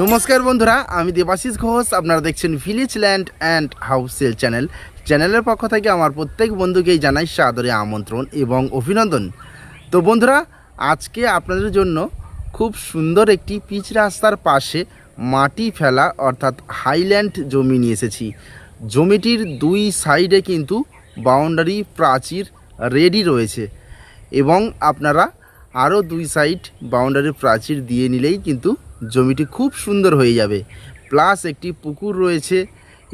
নমস্কার বন্ধুরা, আমি দেবাশিস ঘোষ। আপনারা দেখছেন village land and house sale চ্যানেলের পক্ষ থেকে আমার প্রত্যেক বন্ধুকেই জানাই সাদরে আমন্ত্রণ এবং অভিনন্দন। তো বন্ধুরা, আজকে আপনাদের জন্য খুব সুন্দর একটি পিচ রাস্তার পাশে মাটি ফেলা অর্থাৎ হাইল্যান্ড জমি নিয়ে এসেছি। জমিটির দুই সাইডে কিন্তু বাউন্ডারি প্রাচীর রেডি রয়েছে এবং আপনারা আরও দুই সাইড বাউন্ডারি প্রাচীর দিয়ে নিলেই কিন্তু জমিটি খুব সুন্দর হয়ে যাবে। প্লাস একটি পুকুর রয়েছে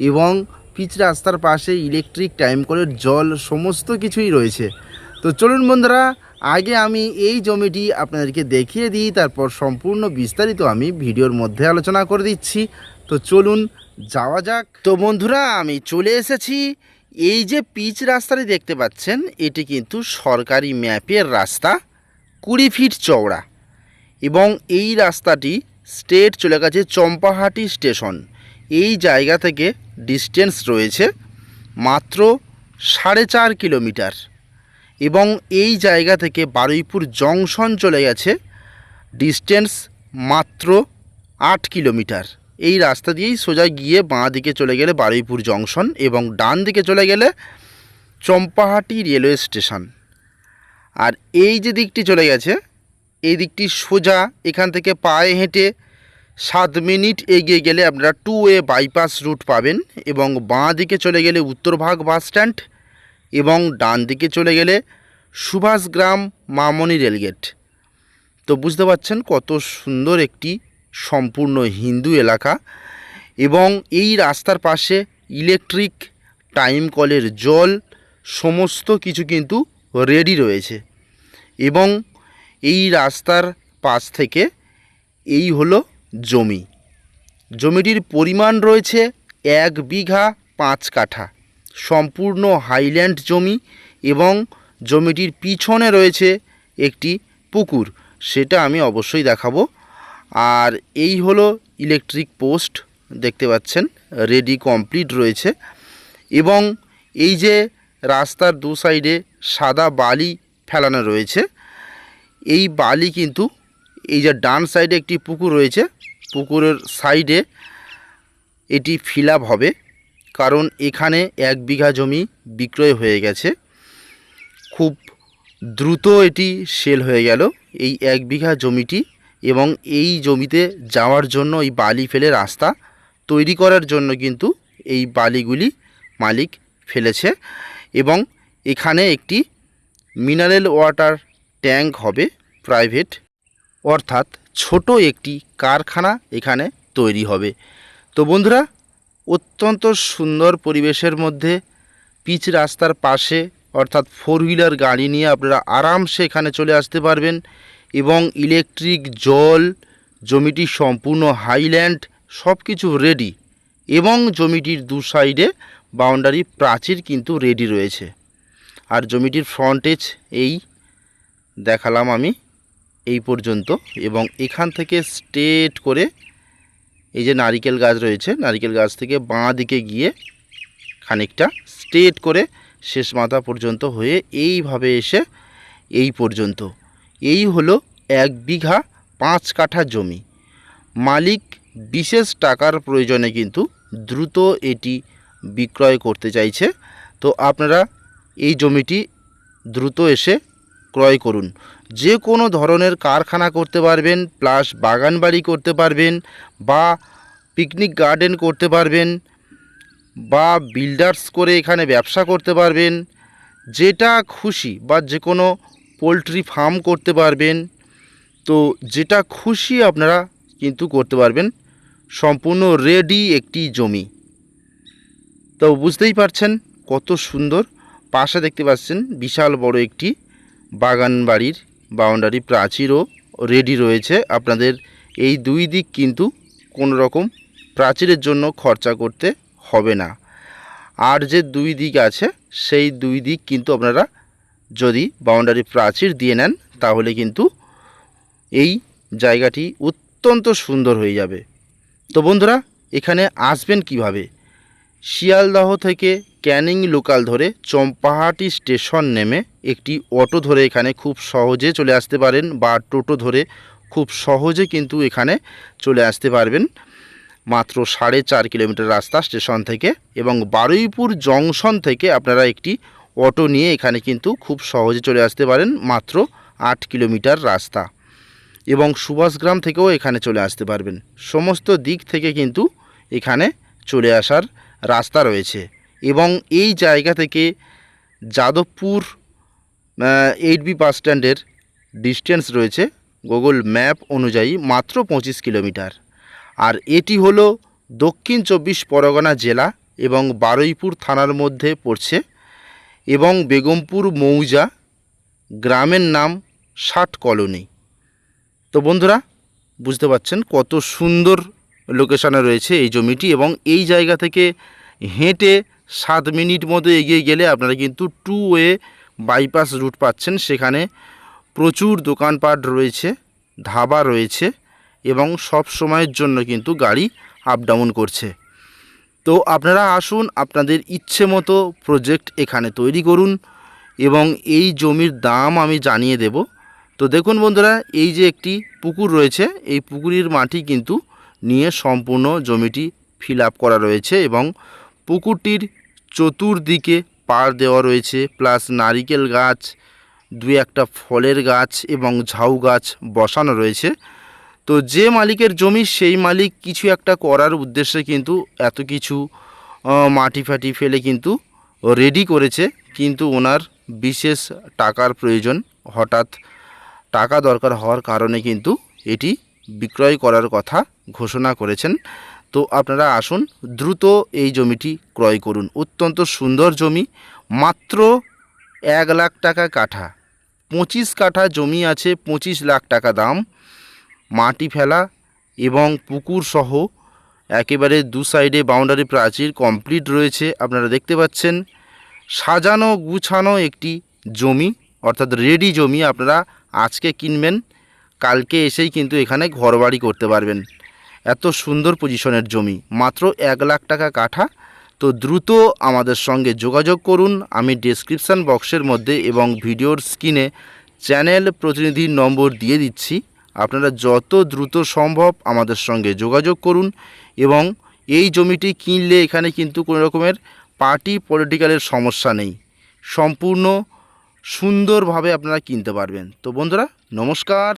এবং পিচ রাস্তার পাশে ইলেকট্রিক টাইম কলের জল সমস্ত কিছুই রয়েছে। তো চলুন বন্ধুরা, আগে আমি এই জমিটি আপনাদেরকে দেখিয়ে দিই, তারপর সম্পূর্ণ বিস্তারিত আমি ভিডিওর মধ্যে আলোচনা করে দিচ্ছি। তো চলুন যাওয়া যাক। তো বন্ধুরা, আমি চলে এসেছি। এই যে পিচ রাস্তাটি দেখতে পাচ্ছেন, এটি কিন্তু সরকারি ম্যাপের রাস্তা, 20 ফিট চওড়া এবং এই রাস্তাটি স্ট্রেট চলে গেছে চম্পাহাটি স্টেশন। এই জায়গা থেকে ডিস্টেন্স রয়েছে মাত্র 4.5 কিলোমিটার এবং এই জায়গা থেকে বারুইপুর জংশন চলে গেছে ডিস্টেন্স মাত্র 8 কিলোমিটার। এই রাস্তা দিয়েই সোজা গিয়ে বাঁ দিকে চলে গেলে বারুইপুর জংশন এবং ডান দিকে চলে গেলে চম্পাহাটি রেলওয়ে স্টেশন। আর এই যে দিকটি চলে গেছে, এই দিকটি সোজা এখান থেকে পায়ে হেঁটে 7 মিনিট এগিয়ে গেলে আপনারা 2 ওয়ে বাইপাস রুট পাবেন এবং বাঁ দিকে চলে গেলে উত্তরভাগ বাস স্ট্যান্ড এবং ডান দিকে চলে গেলে সুভাষগ্রাম মামনি রেলগেট। তো বুঝতে পারছেন কত সুন্দর একটি সম্পূর্ণ হিন্দু এলাকা এবং এই রাস্তার পাশে ইলেকট্রিক টাইম কলের জল সমস্ত কিছু কিন্তু রেডি রয়েছে এবং এই রাস্তার পাশ থেকে এই হলো জমি। জমিটির পরিমাণ রয়েছে 1 বিঘা 5 কাঠা, সম্পূর্ণ হাইল্যান্ড জমি এবং জমিটির পিছনে রয়েছে একটি পুকুর, সেটা আমি অবশ্যই দেখাবো। আর এই হলো ইলেকট্রিক পোস্ট, দেখতে পাচ্ছেন রেডি কমপ্লিট রয়েছে এবং এই যে রাস্তার দু সাইডে সাদা বালি ফেলানো রয়েছে, এই বালি কিন্তু এই যে ডান সাইডে একটি পুকুর রয়েছে, পুকুরের সাইডে এটি ফিল আপ হবে, কারণ এখানে 1 বিঘা জমি বিক্রয় হয়ে গেছে। খুব দ্রুত এটি সেল হয়ে গেল এই 1 বিঘা জমিটি এবং এই জমিতে যাওয়ার জন্য এই বালি ফেলে রাস্তা তৈরি করার জন্য কিন্তু এই বালিগুলি মালিক ফেলেছে এবং এখানে একটি মিনারেল ওয়াটার ট্যাঙ্ক হবে প্রাইভেট, অর্থাৎ ছোট একটি কারখানা এখানে তৈরি হবে। তো বন্ধুরা, অত্যন্ত সুন্দর পরিবেশের মধ্যে পিচ রাস্তার পাশে অর্থাৎ 4 হুইলার গাড়ি নিয়ে আপনারা আরামসে এখানে চলে আসতে পারবেন এবং ইলেকট্রিক জল, জমিটি সম্পূর্ণ হাইল্যান্ড, সব কিছু রেডি এবং জমিটির দু সাইডে বাউন্ডারি প্রাচীর কিন্তু রেডি রয়েছে। আর জমিটির ফ্রন্টেজ এই দেখালাম আমি এই পর্যন্ত এবং এখান থেকে স্ট্রেট করে এই যে নারিকেল গাছ রয়েছে, নারিকেল গাছ থেকে বাঁ দিকে গিয়ে খানিকটা স্ট্রেট করে শেষ মাথা পর্যন্ত হয়ে এইভাবে এসে এই পর্যন্ত। এই হলো 1 বিঘা 5 কাঠা জমি। মালিক বিশেষ টাকার প্রয়োজনে কিন্তু দ্রুত এটি বিক্রয় করতে চাইছে। তো আপনারা এই জমিটি দ্রুত এসে ক্রয় করুন। যে কোনো ধরনের কারখানা করতে পারবেন, প্লাস বাগান বাড়ি করতে পারবেন বা পিকনিক গার্ডেন করতে পারবেন বা বিল্ডার্স করে এখানে ব্যবসা করতে পারবেন, যেটা খুশি, বা যে কোনো পোলট্রি ফার্ম করতে পারবেন। তো যেটা খুশি আপনারা কিন্তু করতে পারবেন, সম্পূর্ণ রেডি একটি জমি। তো বুঝতেই পারছেন কত সুন্দর। পাশে দেখতে পাচ্ছেন বিশাল বড় একটি বাগান বাড়ির বাউন্ডারি প্রাচীরও রেডি রয়েছে। আপনাদের এই দুই দিক কিন্তু কোনো রকম প্রাচীরের জন্য খরচা করতে হবে না। আর যে দুই দিক আছে সেই দুই দিক কিন্তু আপনারা যদি বাউন্ডারি প্রাচীর দিয়ে নেন তাহলে কিন্তু এই জায়গাটি অত্যন্ত সুন্দর হয়ে যাবে। তো বন্ধুরা, এখানে আসবেন কিভাবে? শিয়ালদহ থেকে ক্যানিং লোকাল ধরে চম্পাহাটি স্টেশন নেমে একটি অটো ধরে এখানে খুব সহজে চলে আসতে পারেন বা টোটো ধরে খুব সহজে কিন্তু এখানে চলে আসতে পারবেন। মাত্র 4.5 কিলোমিটার রাস্তা স্টেশন থেকে, এবং বারুইপুর জংশন থেকে আপনারা একটি অটো নিয়ে এখানে কিন্তু খুব সহজে চলে আসতে পারেন। মাত্র 8 কিলোমিটার রাস্তা, এবং সুভাষগ্রাম থেকেও এখানে চলে আসতে পারবেন। সমস্ত দিক থেকে কিন্তু এখানে চলে আসার রাস্তা রয়েছে। এবং এই জায়গা থেকে যাদবপুর 8B বাস স্ট্যান্ডের ডিস্টেন্স রয়েছে গুগল ম্যাপ অনুযায়ী মাত্র 25 কিলোমিটার। আর এটি হলো দক্ষিণ 24 পরগনা জেলা এবং বারুইপুর থানার মধ্যে পড়ছে, এবং বেগমপুর মৌজা, গ্রামের নাম 60 কলোনি। তো বন্ধুরা, বুঝতে পারছেন কত সুন্দর লোকেশানে রয়েছে এই জমিটি, এবং এই জায়গা থেকে হেঁটে 7 মিনিট মতো এগিয়ে গেলে আপনারা কিন্তু 2 ওয়ে বাইপাস রুট পাচ্ছেন। সেখানে প্রচুর দোকানপাট রয়েছে, ধাবা রয়েছে, এবং সব সময়ের জন্য কিন্তু গাড়ি আপ ডাউন করছে। তো আপনারা আসুন, আপনাদের ইচ্ছে মতো প্রজেক্ট এখানে তৈরি করুন, এবং এই জমির দাম আমি জানিয়ে দেব। তো দেখুন বন্ধুরা, এই যে একটি পুকুর রয়েছে, এই পুকুরের মাটি কিন্তু নিয়ে সম্পূর্ণ জমিটি ফিল আপ করা রয়েছে, এবং পুকুরটির চতুর্দিকে পাড় দেওয়া রয়েছে, প্লাস নারিকেল গাছ, 2-1টা ফলের গাছ এবং ঝাউ গাছ বসানো রয়েছে। তো যে মালিকের জমি, সেই মালিক কিছু একটা করার উদ্দেশ্যে কিন্তু এত কিছু মাটি ফাটি ফেলে কিন্তু রেডি করেছে, কিন্তু ওনার বিশেষ টাকার প্রয়োজন, হঠাৎ টাকা দরকার হওয়ার কারণে কিন্তু এটি বিক্রয় করার কথা ঘোষণা করেছেন। তো আপনারা আসুন, দ্রুত এই জমিটি ক্রয় করুন। অত্যন্ত সুন্দর জমি, মাত্র 1 লাখ টাকা কাঠা। 25 কাঠা জমি আছে, 25 লাখ টাকা দাম। মাটি ফেলা এবং পুকুর সহ একেবারে দু সাইডে বাউন্ডারি প্রাচীর কমপ্লিট রয়েছে। আপনারা দেখতে পাচ্ছেন সাজানো গুছানো একটি জমি, অর্থাৎ রেডি জমি। আপনারা আজকে কিনবেন, কালকে এসেই কিন্তু এখানে ঘরবাড়ি করতে পারবেন। এত সুন্দর পজিশনের জমি, মাত্র 1 লাখ টাকা কাঠা। তো দ্রুত আমাদের সঙ্গে যোগাযোগ করুন। আমি ডেসক্রিপশান বক্সের মধ্যে এবং ভিডিওর স্ক্রিনে চ্যানেল প্রতিনিধির নম্বর দিয়ে দিচ্ছি। আপনারা যত দ্রুত সম্ভব আমাদের সঙ্গে যোগাযোগ করুন, এবং এই জমিটি কিনলে এখানে কিন্তু কোনো রকমের পার্টি পলিটিক্যালের সমস্যা নেই, সম্পূর্ণ সুন্দরভাবে আপনারা কিনতে পারবেন। তো বন্ধুরা, নমস্কার।